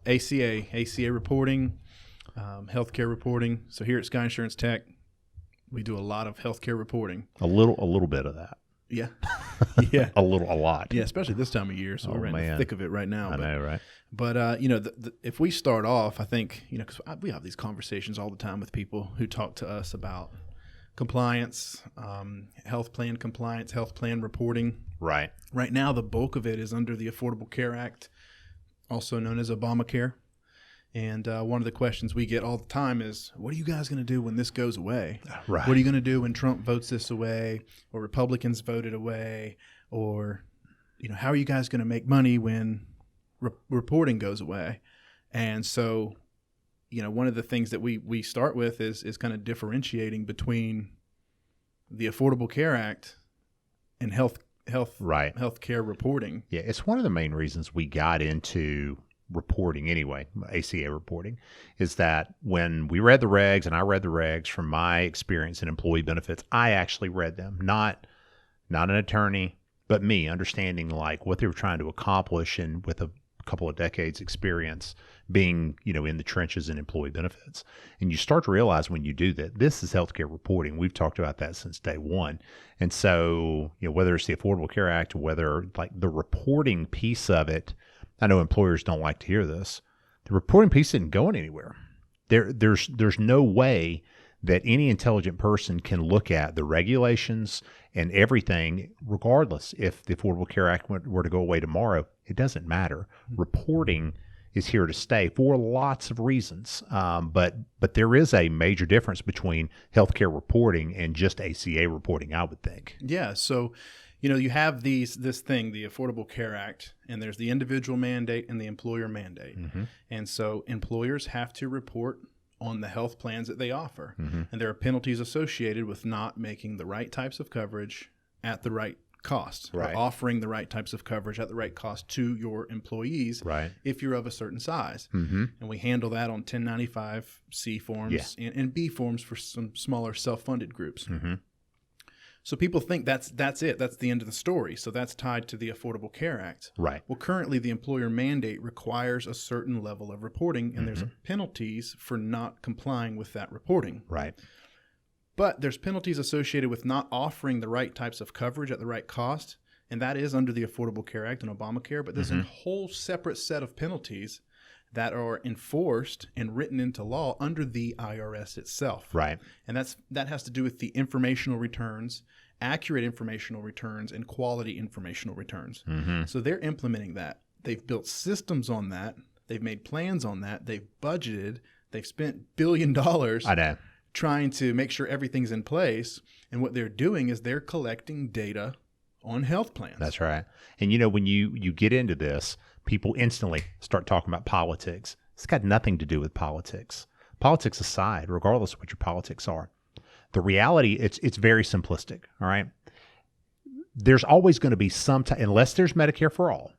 ACA reporting, healthcare reporting. So here at Sky Insurance Tech, we do a lot of healthcare reporting. A little bit of that. Yeah. Yeah. A lot. Yeah, especially this time of year. So we're right in the thick of it right now. I know, right? But, if we start off, I think, because we have these conversations all the time with people who talk to us about compliance, health plan compliance, health plan reporting. Right. Right now, the bulk of it is under the Affordable Care Act, also known as Obamacare. And one of the questions we get all the time is, what are you guys going to do when this goes away? Right. What are you going to do when Trump votes this away, or Republicans vote it away, or, how are you guys going to make money when reporting goes away? And so, one of the things that we start with is kind of differentiating between the Affordable Care Act and healthcare reporting. Yeah, it's one of the main reasons we got into reporting anyway, ACA reporting, is that when we read the regs, and I read the regs from my experience in employee benefits, I actually read them, not an attorney, but me, understanding like what they were trying to accomplish, and with a couple of decades experience being, in the trenches in employee benefits. And you start to realize when you do that, this is healthcare reporting. We've talked about that since day one. And so, whether it's the Affordable Care Act, or whether like the reporting piece of it, I know employers don't like to hear this. The reporting piece isn't going anywhere. There's no way that any intelligent person can look at the regulations and everything, regardless if the Affordable Care Act were to go away tomorrow. It doesn't matter. Reporting is here to stay for lots of reasons. But there is a major difference between healthcare reporting and just ACA reporting, I would think. Yeah. So, you have this thing, the Affordable Care Act, and there's the individual mandate and the employer mandate. Mm-hmm. And so employers have to report on the health plans that they offer. Mm-hmm. And there are penalties associated with not making the right types of coverage at the right cost, right, or offering the right types of coverage at the right cost to your employees, right, if you're of a certain size. Mm-hmm. And we handle that on 1095-C forms, yeah, and B forms for some smaller self-funded groups. Mm-hmm. So people think that's it. That's the end of the story. So that's tied to the Affordable Care Act. Right. Well, currently the employer mandate requires a certain level of reporting, and mm-hmm, there's penalties for not complying with that reporting. Right. But there's penalties associated with not offering the right types of coverage at the right cost, and that is under the Affordable Care Act and Obamacare. But there's, mm-hmm, a whole separate set of penalties that are enforced and written into law under the IRS itself. Right. And that has to do with the informational returns, accurate informational returns, and quality informational returns. Mm-hmm. So they're implementing that. They've built systems on that. They've made plans on that. They've budgeted. They've spent $1 billion I know, trying to make sure everything's in place. And what they're doing is they're collecting data on health plans. That's right. And when you get into this, people instantly start talking about politics. It's got nothing to do with politics. Politics aside, regardless of what your politics are, the reality, it's very simplistic, all right? There's always going to be some time, unless there's Medicare for all,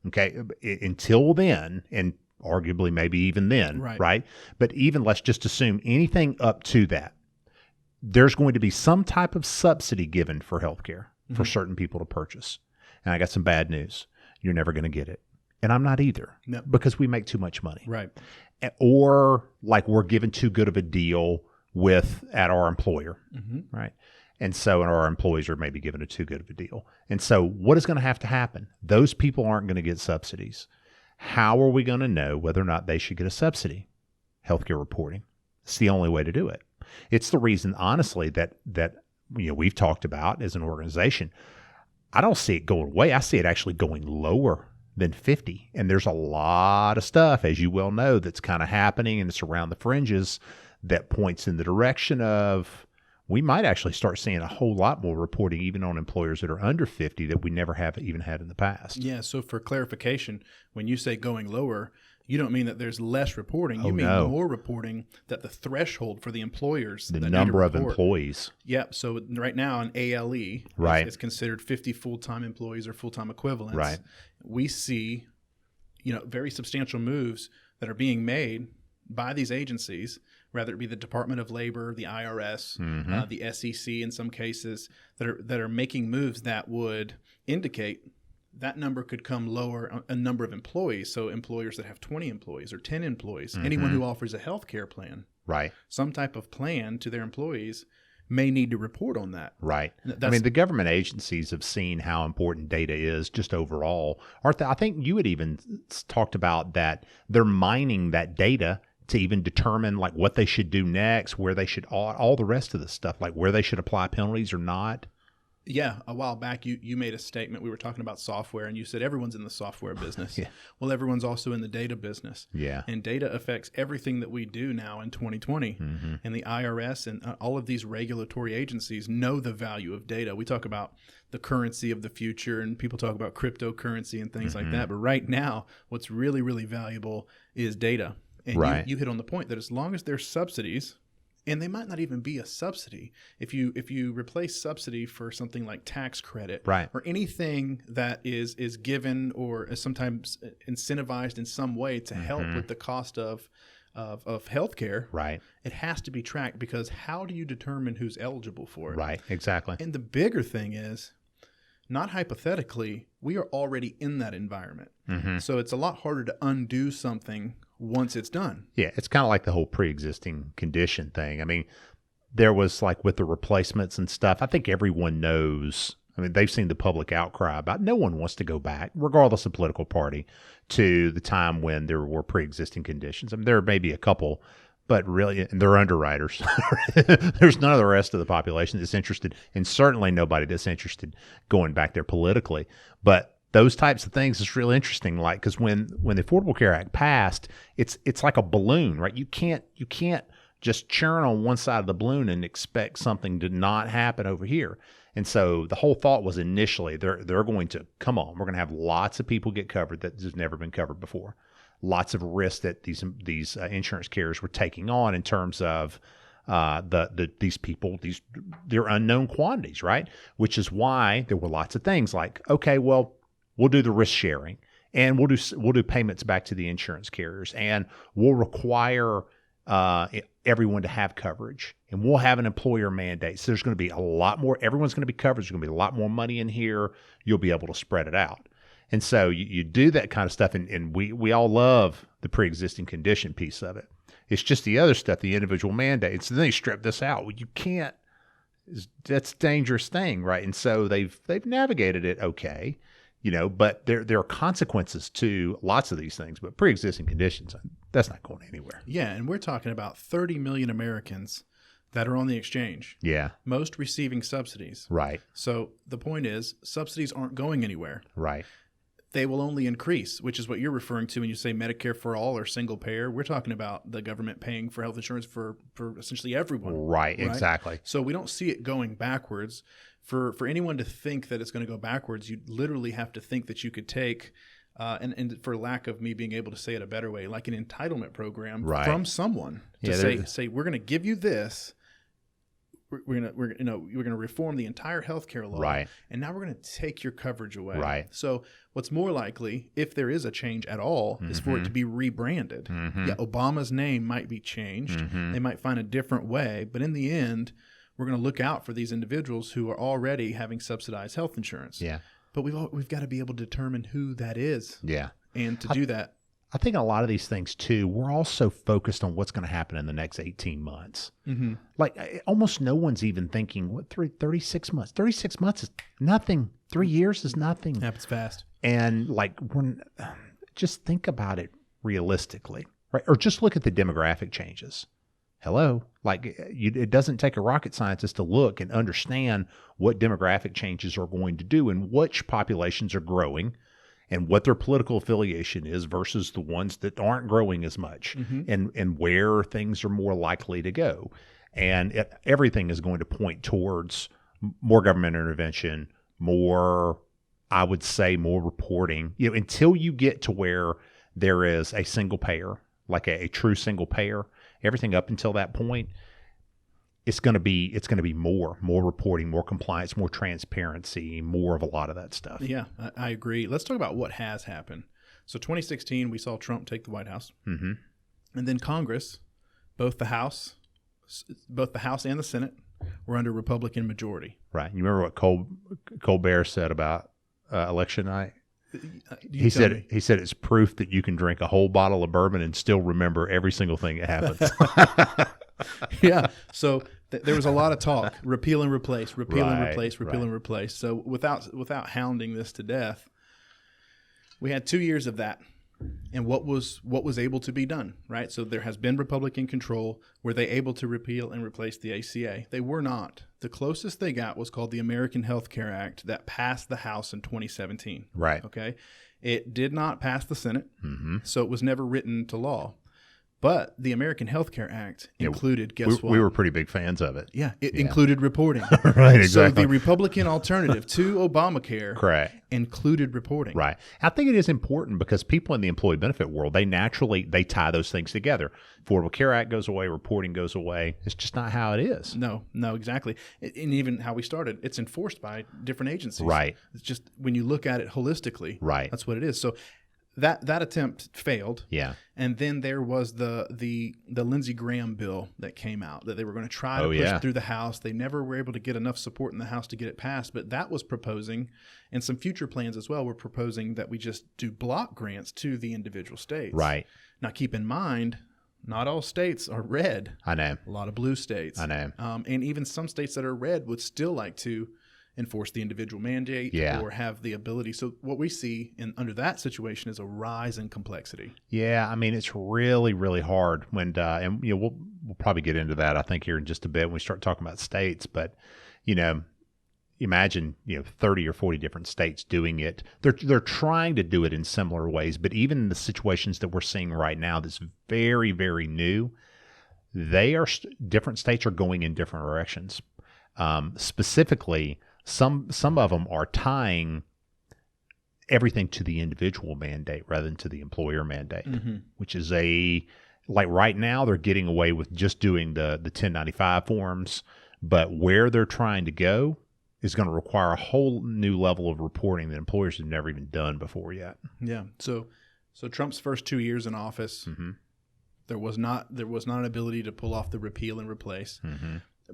okay? Until then, and arguably maybe even then, right? But even let's just assume anything up to that, there's going to be some type of subsidy given for healthcare, mm-hmm, for certain people to purchase. And I got some bad news. You're never going to get it. And I'm not either, no, because we make too much money. Right. Or like we're given too good of a deal at our employer, mm-hmm, right? And so our employees are maybe given a too good of a deal. And so what is going to have to happen? Those people aren't going to get subsidies. How are we going to know whether or not they should get a subsidy? Healthcare reporting. It's the only way to do it. It's the reason, honestly, that we've talked about as an organization. I don't see it going away. I see it actually going lower than 50. And there's a lot of stuff, as you well know, that's kind of happening, and it's around the fringes that points in the direction of we might actually start seeing a whole lot more reporting even on employers that are under 50 that we never have even had in the past. Yeah, so for clarification, when you say going lower, you don't mean that there's less reporting. You mean more reporting, that the threshold for the employers, the number of employees. Yeah, so right now an ALE, right, is considered 50 full-time employees or full-time equivalents. Right. We see, very substantial moves that are being made by these agencies, whether it be the Department of Labor, the IRS, mm-hmm, the SEC in some cases, that are making moves that would indicate that number could come lower a number of employees. So employers that have 20 employees or 10 employees, anyone who offers a healthcare plan, Right. some type of plan to their employees, may need to report on that. Right. I mean, the government agencies have seen how important data is just overall. Aren't they? I think you had even talked about that they're mining that data to even determine like what they should do next, where they should, all the rest of the stuff, like where they should apply penalties or not. Yeah, a while back you made a statement. We were talking about software, and you said everyone's in the software business. Yeah. Well, everyone's also in the data business. Yeah. And data affects everything that we do now in 2020. And the IRS and all of these regulatory agencies know the value of data. We talk about the currency of the future, and people talk about cryptocurrency and things like that. But right now, what's really, really valuable is data. And Right. you hit on the point that as long as there's subsidies, and they might not even be a subsidy. If you replace subsidy for something like tax credit, Right. or anything that is given or is sometimes incentivized in some way to help with the cost of healthcare, Right. it has to be tracked, because how do you determine who's eligible for it? Right. Exactly. And the bigger thing is, not hypothetically, we are already in that environment. So it's a lot harder to undo something once it's done. Yeah, it's kind of like the whole pre-existing condition thing. I mean, there was like with the replacements and stuff, I think everyone knows. I mean, they've seen the public outcry about no one wants to go back, regardless of political party, to the time when there were pre-existing conditions. I mean, there may be a couple, but really, and they're underwriters. There's none of the rest of the population that's interested, and certainly nobody that's interested going back there politically. But those types of things is really interesting. Like, because when the Affordable Care Act passed, it's like a balloon, right? You can't just churn on one side of the balloon and expect something to not happen over here. And so the whole thought was initially they're going to come on. We're going to have lots of people get covered that has never been covered before. Lots of risks that these insurance carriers were taking on in terms of these people, they're unknown quantities, right? Which is why there were lots of things like, okay, well, we'll do the risk sharing, and we'll do payments back to the insurance carriers, and we'll require everyone to have coverage, and we'll have an employer mandate. So there's going to be a lot more. Everyone's going to be covered. There's going to be a lot more money in here. You'll be able to spread it out. And so you do that kind of stuff, and we all love the pre-existing condition piece of it. It's just the other stuff, the individual mandates. And then they strip this out. Well, you can't. That's a dangerous thing, right? And so they've navigated it okay. But there are consequences to lots of these things. But pre-existing conditions, that's not going anywhere. Yeah, and we're talking about 30 million Americans that are on the exchange. Yeah. Most receiving subsidies. Right. So the point is, subsidies aren't going anywhere. Right. They will only increase, which is what you're referring to when you say Medicare for all or single payer. We're talking about the government paying for health insurance for essentially everyone. Right, exactly. So we don't see it going backwards. For anyone to think that it's going to go backwards, you literally have to think that you could take, and for lack of me being able to say it a better way, like an entitlement program from someone to say we're going to give you this. We're gonna reform the entire healthcare law, right? And now we're gonna take your coverage away, right? So what's more likely, if there is a change at all, is for it to be rebranded. Yeah, Obama's name might be changed. They might find a different way, but in the end, we're gonna look out for these individuals who are already having subsidized health insurance. Yeah, but we've got to be able to determine who that is. Yeah, and to do that. I think a lot of these things, too, we're also focused on what's going to happen in the next 18 months. Like, almost no one's even thinking, 36 months? 36 months is nothing. 3 years is nothing. Happens fast. And, like, just think about it realistically, right? Or just look at the demographic changes. Hello? Like, it doesn't take a rocket scientist to look and understand what demographic changes are going to do and which populations are growing, and what their political affiliation is versus the ones that aren't growing as much, and where things are more likely to go. And everything is going to point towards more government intervention, more, I would say, more reporting, until you get to where there is a single payer, like a true single payer. Everything up until that point, it's going to be more reporting, more compliance, more transparency, more of a lot of that stuff. Yeah, I agree. Let's talk about what has happened. So 2016, we saw Trump take the White House, and then Congress, both the House and the Senate were under Republican majority. Right. You remember what Colbert said about election night? You tell me. He said it's proof that you can drink a whole bottle of bourbon and still remember every single thing that happens. Yeah. So there was a lot of talk, repeal and replace, repeal and Right, replace, repeal right. and replace. So without hounding this to death, we had 2 years of that. And what was able to be done, right? So there has been Republican control. Were they able to repeal and replace the ACA? They were not. The closest they got was called the American Health Care Act that passed the House in 2017. Right. Okay. It did not pass the Senate, Mm-hmm. so it was never written into law. But the American Health Care Act included, guess what? We were pretty big fans of it. Yeah, it included reporting. Right, exactly. So the Republican alternative to Obamacare Correct. included reporting. Right. I think it is important because people in the employee benefit world, they tie those things together. Affordable Care Act goes away, reporting goes away. It's just not how it is. No, exactly. And even how we started, it's enforced by different agencies. Right. It's just when you look at it holistically, Right. that's what it is. So that attempt failed. Yeah. And then there was the Lindsey Graham bill that came out that they were going to try to push through the House. They never were able to get enough support in the House to get it passed, but that was proposing, and some future plans as well were proposing that we just do block grants to the individual states. Right. Now keep in mind, not all states are red. I know. A lot of blue states. I know. And even some states that are red would still like to enforce the individual mandate or have the ability. So what we see under that situation is a rise in complexity. Yeah, I mean, it's really, really hard when, and we'll probably get into that, I think, here in just a bit when we start talking about states. But, imagine 30 or 40 different states doing it. They're trying to do it in similar ways, but even in the situations that we're seeing right now, that's very, very new. Different states are going in different directions. Specifically, some of them are tying everything to the individual mandate rather than to the employer mandate, which is like right now they're getting away with just doing the 1095 forms, but where they're trying to go is going to require a whole new level of reporting that employers have never even done before yet. Yeah. So Trump's first 2 years in office, there was not an ability to pull off the repeal and replace.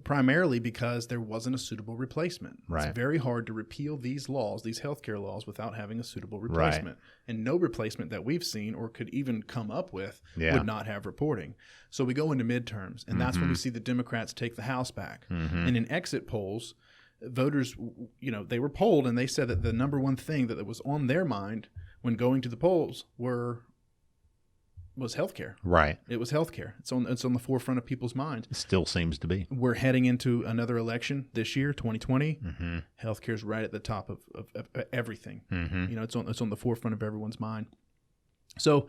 Primarily because there wasn't a suitable replacement. Right. It's very hard to repeal these laws, these healthcare laws, without having a suitable replacement. Right. And no replacement that we've seen or could even come up with would not have reporting. So we go into midterms, and that's when we see the Democrats take the House back. And in exit polls, voters, they were polled, and they said that the number one thing that was on their mind when going to the polls was healthcare. Right. It was healthcare. It's on the forefront of people's minds. It still seems to be. We're heading into another election this year, 2020. Healthcare is right at the top of everything. It's on the forefront of everyone's mind. So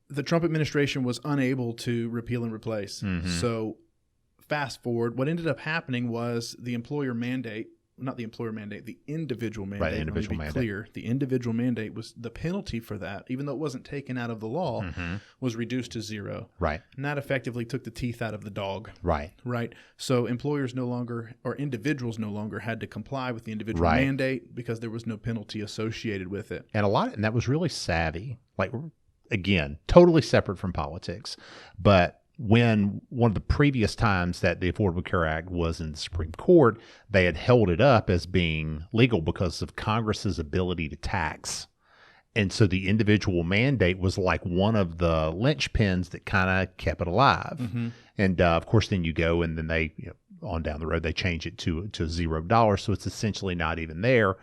the Trump administration was unable to repeal and replace. So fast forward, what ended up happening was the individual mandate. Let me be clear. The individual mandate was the penalty for that, even though it wasn't taken out of the law, was reduced to zero. Right. And that effectively took the teeth out of the dog. Right. Right. So individuals no longer had to comply with the individual mandate because there was no penalty associated with it. And that was really savvy. Like, again, totally separate from politics, but when one of the previous times that the Affordable Care Act was in the Supreme Court, they had held it up as being legal because of Congress's ability to tax. And so the individual mandate was like one of the linchpins that kind of kept it alive. And of course, then you go and then they, on down the road, they change it to $0. So it's essentially not even there.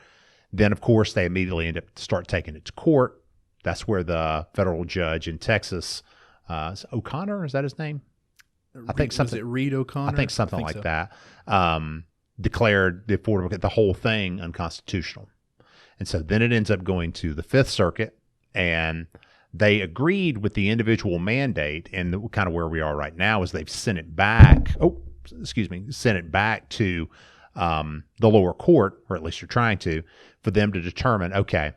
Then, of course, they immediately end up start taking it to court. That's where the federal judge in Texas, O'Connor, is that his name? I think something. Was it Reed O'Connor? I think something like that. Declared the whole thing unconstitutional, and so then it ends up going to the Fifth Circuit, and they agreed with the individual mandate, and kind of where we are right now is they've sent it back. Sent it back to the lower court, or at least you're trying to, for them to determine, okay,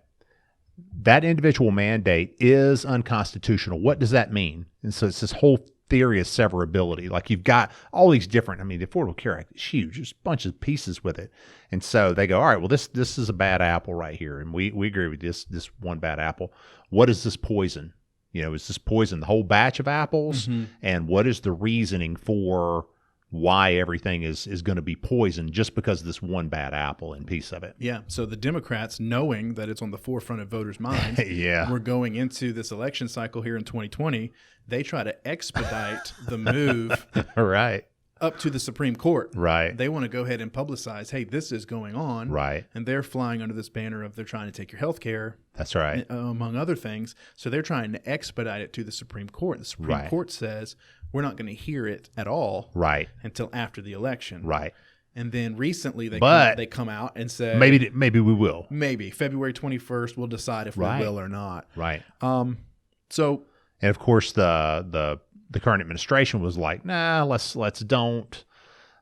that individual mandate is unconstitutional. What does that mean? And so it's this whole theory of severability. Like you've got all these different, the Affordable Care Act is huge. There's a bunch of pieces with it. And so they go, all right, well, this is a bad apple right here. And we agree with this one bad apple. What is this poison? Is this poison the whole batch of apples? And what is the reasoning for why everything is going to be poisoned just because of this one bad apple and piece of it. Yeah. So the Democrats, knowing that it's on the forefront of voters' minds, Yeah. we're going into this election cycle here in 2020. They try to expedite the move Right. up to the Supreme Court. Right. They want to go ahead and publicize, hey, this is going on. Right. And they're flying under this banner of they're trying to take your health care. That's right. Among other things. So they're trying to expedite it to the Supreme Court. The Supreme Right. Court says we're not going to hear it at all Right. until after the election. Right. And then recently they come out and say Maybe we will. maybe February 21st we'll decide if Right. we will or not. Right. So And of course the current administration was like, nah, let's don't.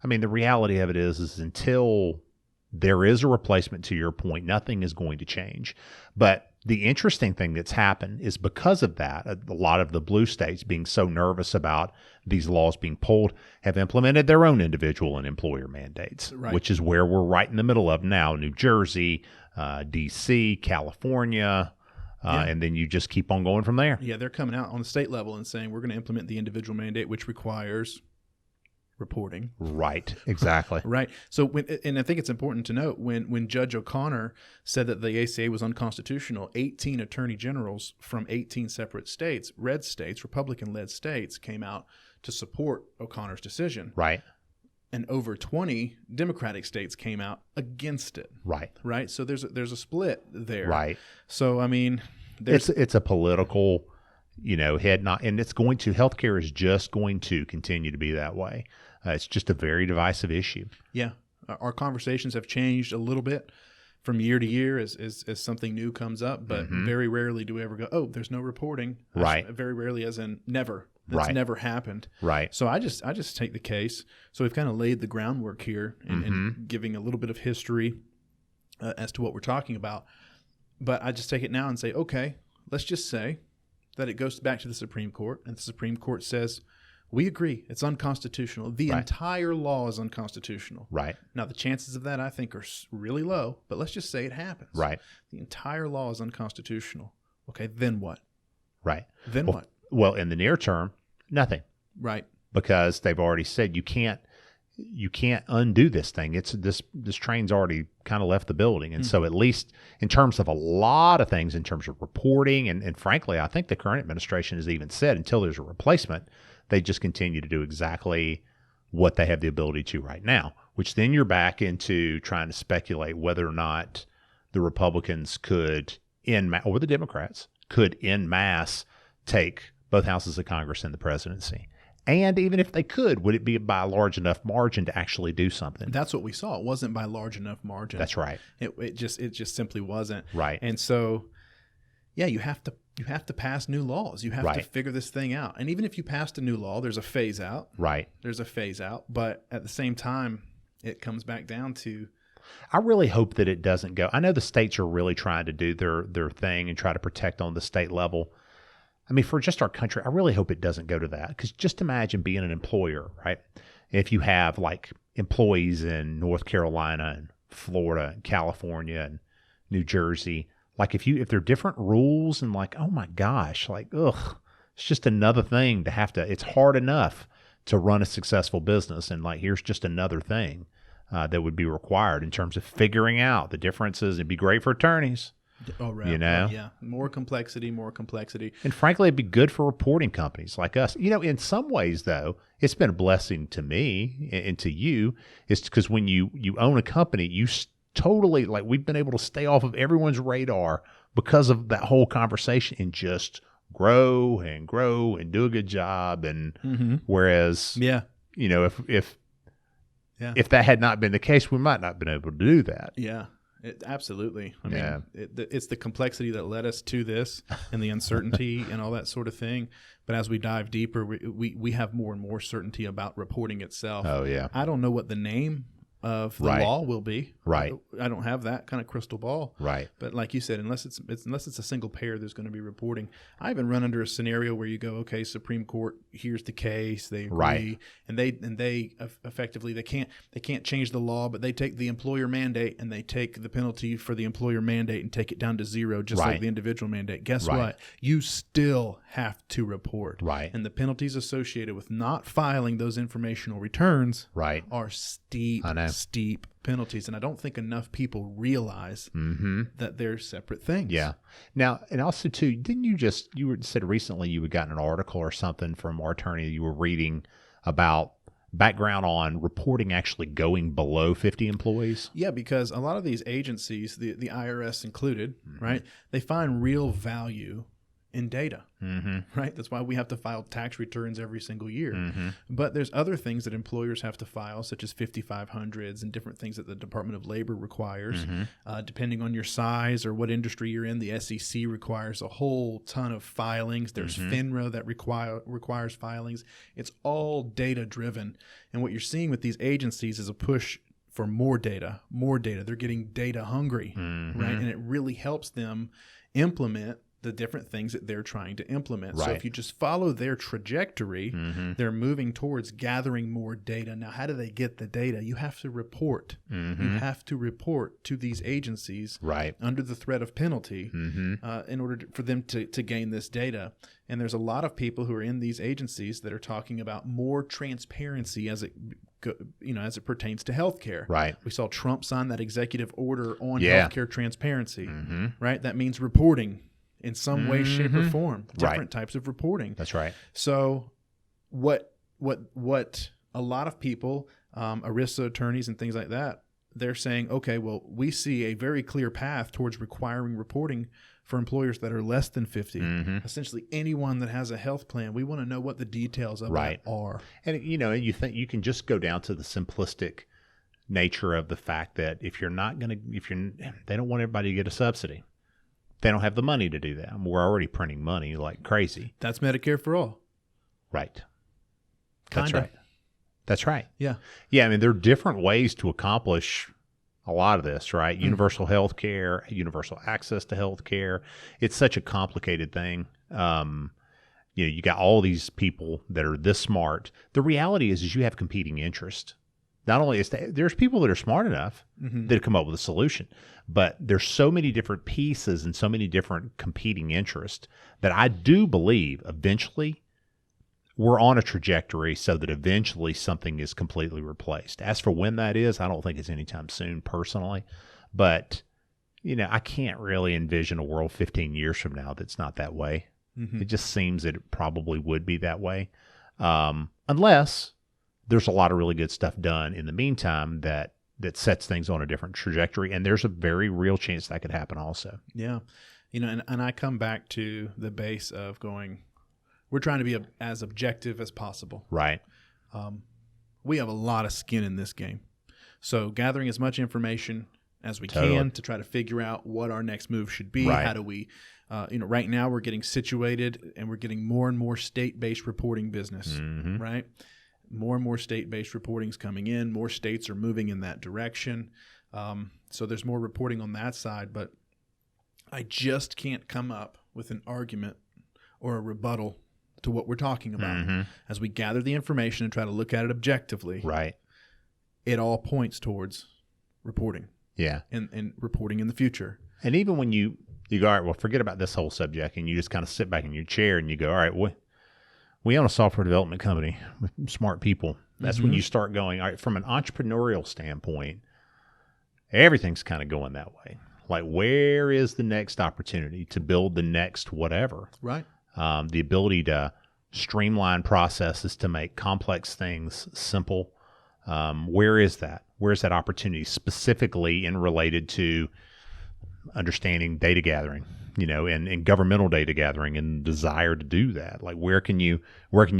I mean, the reality of it is until there is a replacement, to your point, nothing is going to change. But the interesting thing that's happened is because of that, a lot of the blue states being so nervous about these laws being pulled have implemented their own individual and employer mandates, Right. which is where we're right in the middle of now. New Jersey, D.C., California, and then you just keep on going from there. yeah, they're coming out on the state level and saying we're going to implement the individual mandate, which requires reporting. Right, exactly. Right. So and I think it's important to note when Judge O'Connor said that the ACA was unconstitutional, 18 attorney generals from 18 separate states, red states, Republican-led states, came out to support O'Connor's decision. Right, And over 20 Democratic states came out against it. right, Right. So there's a split there. right. So I mean, there's It's a political, head nod, and healthcare is just going to continue to be that way. It's just a very divisive issue. yeah, our conversations have changed a little bit from year to year as something new comes up, but very rarely do we ever go, oh, there's no reporting. Right. Very rarely, as in never. That's Right. never happened. Right. So I just take the case. So we've kind of laid the groundwork here in giving a little bit of history as to what we're talking about. But I just take it now and say, okay, let's just say that it goes back to the Supreme Court, and the Supreme Court says, we agree, it's unconstitutional. The Right. entire law is unconstitutional. Right. Now, the chances of that, I think, are really low, but let's just say it happens. Right. The entire law is unconstitutional. Okay, then what? Right. Then Well, what? Well, in the near term, nothing, Right. because they've already said you can't undo this thing. It's this train's already kind of left the building. And so at least in terms of a lot of things, in terms of reporting, and frankly, I think the current administration has even said until there's a replacement, they just continue to do exactly what they have the ability to right now, which then you're back into trying to speculate whether or not the Republicans could, or the Democrats, could en masse take both houses of Congress and the presidency. And even if they could, would it be by a large enough margin to actually do something? That's what we saw. It wasn't by large enough margin. That's right. It just simply wasn't. Right. And so, yeah, you have to pass new laws. You have to Right. figure this thing out. And even if you passed a new law, there's a phase out. Right. There's a phase out. But at the same time, it comes back down to, I really hope that it doesn't go. I know the states are really trying to do their thing and try to protect on the state level. I mean, for just our country, I really hope it doesn't go to that. Because just imagine being an employer, right? If you have like employees in North Carolina and Florida and California and New Jersey, like if there are different rules and like, oh my gosh, like, ugh, it's just another thing to have to, it's hard enough to run a successful business. And like, here's just another thing that would be required in terms of figuring out the differences. It'd be great for attorneys. oh, right. Yeah. More complexity. And frankly, it'd be good for reporting companies like us. In some ways, though, it's been a blessing to me and to you. It's because when you own a company, you totally, like, we've been able to stay off of everyone's radar because of that whole conversation and just grow and do a good job. And whereas, if that had not been the case, we might not have been able to do that. Yeah. Absolutely. I mean, it's the complexity that led us to this and the uncertainty and all that sort of thing. But as we dive deeper, we have more and more certainty about reporting itself. Oh, yeah. I don't know what the name of the Right. law will be. Right. I don't have that kind of crystal ball. Right. But like you said, unless it's a single payer, there's going to be reporting. I even run under a scenario where you go, okay, Supreme Court, here's the case, they agree, Right. and they effectively they can't change the law, but they take the employer mandate and they take the penalty for the employer mandate and take it down to zero, just like Right. the individual mandate. Guess Right. what? You still have to report. Right. And the penalties associated with not filing those informational returns Right. are steep penalties. And I don't think enough people realize that they're separate things. Yeah. Now, and also too, didn't you said recently you had gotten an article or something from our attorney you were reading about background on reporting actually going below 50 employees? Yeah, because a lot of these agencies, the IRS included, right, they find real value in data, right? That's why we have to file tax returns every single year. But there's other things that employers have to file, such as 5500s and different things that the Department of Labor requires. Depending on your size or what industry you're in, the SEC requires a whole ton of filings. There's FINRA that requires filings. It's all data driven. And what you're seeing with these agencies is a push for more data. They're getting data hungry, right? And it really helps them implement the different things that they're trying to implement. Right. So if you just follow their trajectory, they're moving towards gathering more data. Now, how do they get the data? You have to report. You have to report to these agencies Right. under the threat of penalty in order for them to gain this data. And there's a lot of people who are in these agencies that are talking about more transparency as it pertains to healthcare. Right. We saw Trump sign that executive order on Yeah. healthcare transparency, right? That means reporting in some way, shape, or form, different types of reporting. That's right. So what a lot of people, ERISA attorneys and things like that, they're saying, okay, well, we see a very clear path towards requiring reporting for employers that are less than 50. Essentially anyone that has a health plan, we want to know what the details of that are. And you think you can just go down to the simplistic nature of the fact that if they don't want everybody to get a subsidy. They don't have the money to do that. We're already printing money like crazy. That's Medicare for all. Right. Kinda. That's right. That's right. Yeah. Yeah, I mean, there are different ways to accomplish a lot of this, right? Universal health care, universal access to health care. It's such a complicated thing. You got all these people that are this smart. The reality is you have competing interest. Not only there's people that are smart enough that come up with a solution, but there's so many different pieces and so many different competing interests that I do believe eventually we're on a trajectory so that eventually something is completely replaced. As for when that is, I don't think it's anytime soon personally, but I can't really envision a world 15 years from now that's not that way. It just seems that it probably would be that way, unless there's a lot of really good stuff done in the meantime that sets things on a different trajectory. And there's a very real chance that could happen also. Yeah. And I come back to the base of going, we're trying to be as objective as possible. Right. We have a lot of skin in this game. So gathering as much information as we Totally. can to try to figure out what our next move should be. Right. How do we, right now we're getting situated and we're getting more and more state-based reporting business, right? More and more state-based reporting is coming in. More states are moving in that direction. So there's more reporting on that side, but I just can't come up with an argument or a rebuttal to what we're talking about. As we gather the information and try to look at it objectively, Right. it all points towards reporting. Yeah. And reporting in the future. And even when you go, all right, well, forget about this whole subject, and you just kind of sit back in your chair and you go, all right, we own a software development company with smart people. That's when you start going, all right, from an entrepreneurial standpoint, everything's kind of going that way. Like, where is the next opportunity to build the next whatever? Right. The ability to streamline processes to make complex things simple. Where is that? Where's that opportunity specifically in related to understanding data gathering, and governmental data gathering and desire to do that? Like, where can you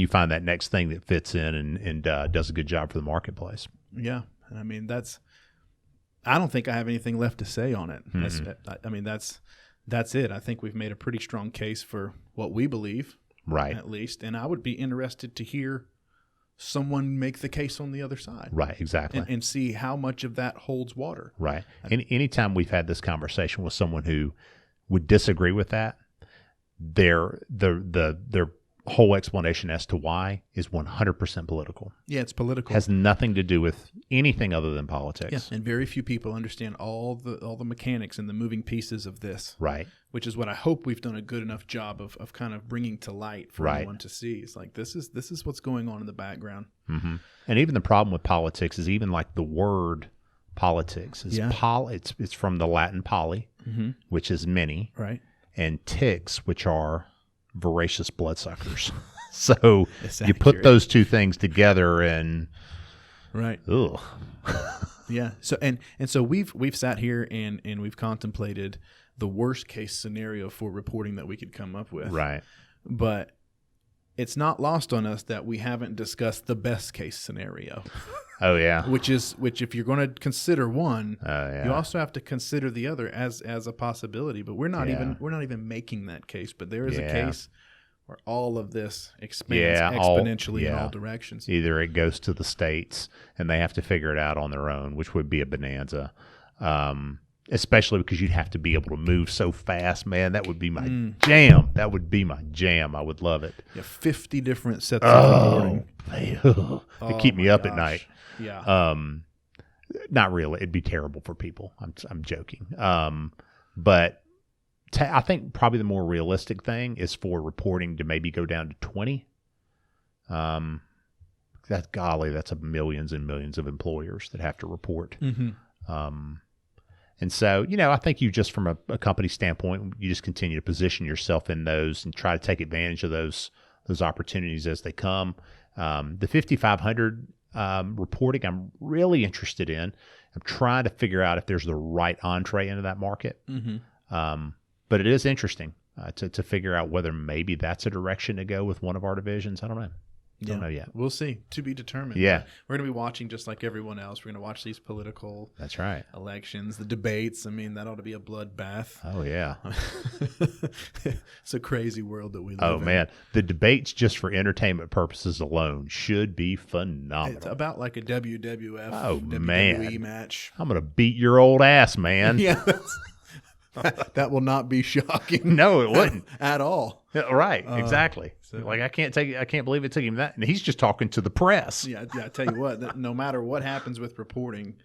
find that next thing that fits in and does a good job for the marketplace? Yeah. I mean, I don't think I have anything left to say on it. That's it. I think we've made a pretty strong case for what we believe, Right. at least. And I would be interested to hear someone make the case on the other side. Right, exactly. And see how much of that holds water. Right. And anytime we've had this conversation with someone who would disagree with that, their whole explanation as to why is 100% political. Yeah, it's political. Has nothing to do with anything other than politics. Yeah, and very few people understand all the mechanics and the moving pieces of this. Right. Which is what I hope we've done a good enough job of kind of bringing to light for everyone to see. It's like this is what's going on in the background. Mm-hmm. And even the problem with politics is even like the word politics is it's from the Latin poly, which is many, right, and ticks, which are voracious bloodsuckers. So you put accurate. those two things together and right. Ugh. Yeah. So so we've sat here and we've contemplated the worst case scenario for reporting that we could come up with. Right. But it's not lost on us that we haven't discussed the best case scenario. Oh yeah. Which if you're going to consider one, yeah. you also have to consider the other as a possibility. But we're not even making that case. But there is a case where all of this expands exponentially in all directions. Either it goes to the states and they have to figure it out on their own, which would be a bonanza. Especially because you'd have to be able to move so fast, man. That would be my jam. That would be my jam. I would love it. Yeah, 50 different sets of reporting. It'd keep me up at night. Yeah. Not really. It'd be terrible for people. I'm joking. But I think probably the more realistic thing is for reporting to maybe go down to 20. That's millions and millions of employers that have to report. Mm-hmm. And so, I think you just from a company standpoint, you just continue to position yourself in those and try to take advantage of those opportunities as they come. The 5,500 reporting, I'm really interested in. I'm trying to figure out if there's the right entree into that market. Mm-hmm. But it is interesting to figure out whether maybe that's a direction to go with one of our divisions. I don't know. Don't know yet. We'll see. To be determined. Yeah. We're going to be watching just like everyone else. We're going to watch these political That's right. elections, the debates. I mean, that ought to be a bloodbath. Oh, yeah. It's a crazy world that we live in. Oh, man. The debates just for entertainment purposes alone should be phenomenal. It's about like a WWF, WWE man. match. I'm going to beat your old ass, man. Yeah. That will not be shocking. No, it wouldn't. At all. Yeah, right, exactly. Like I can't believe it took him that. And he's just talking to the press. Yeah, I tell you what, that no matter what happens with reporting,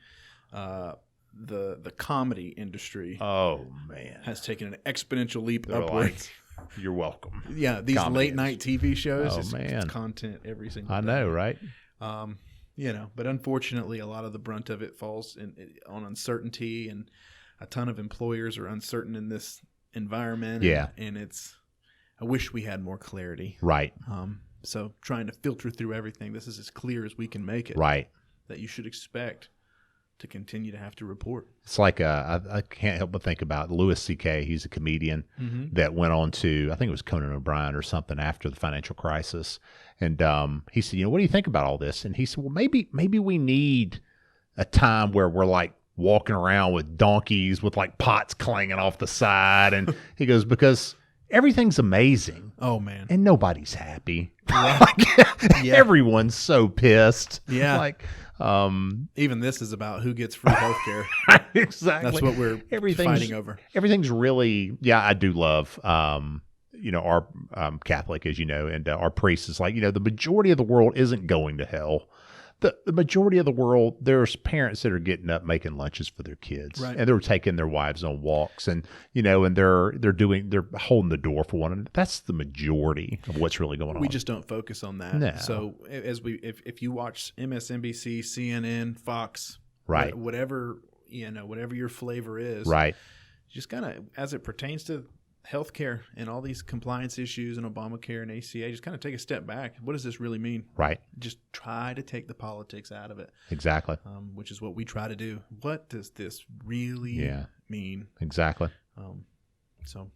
the comedy industry has taken an exponential leap upwards. Like, you're welcome. Yeah, these late night TV shows, it's content every single day. I know, right? But unfortunately a lot of the brunt of it falls on uncertainty, and a ton of employers are uncertain in this environment. Yeah. And I wish we had more clarity. Right. So trying to filter through everything, this is as clear as we can make it. Right. That you should expect to continue to have to report. It's like I can't help but think about Louis C.K. He's a comedian that went on to, I think it was Conan O'Brien or something after the financial crisis. And he said, what do you think about all this? And he said, well, maybe we need a time where we're like walking around with donkeys with like pots clanging off the side. And he goes, because everything's amazing. Oh, man. And nobody's happy. Yeah. Everyone's so pissed. Yeah. Like, even this is about who gets free healthcare. Exactly. That's what we're fighting over. Everything's really, I do love, our Catholic, as you know, and our priest is like, the majority of the world isn't going to hell. The majority of the world, there's parents that are getting up making lunches for their kids, right. And they're taking their wives on walks, and and they're holding the door for one another. That's the majority of what's really going on. We just don't focus on that. No. So if you watch MSNBC, CNN, Fox, right, whatever your flavor is, right, just kind of as it pertains to healthcare and all these compliance issues and Obamacare and ACA, just kind of take a step back. What does this really mean? Right. Just try to take the politics out of it. Exactly. Which is what we try to do. What does this really mean? Exactly. So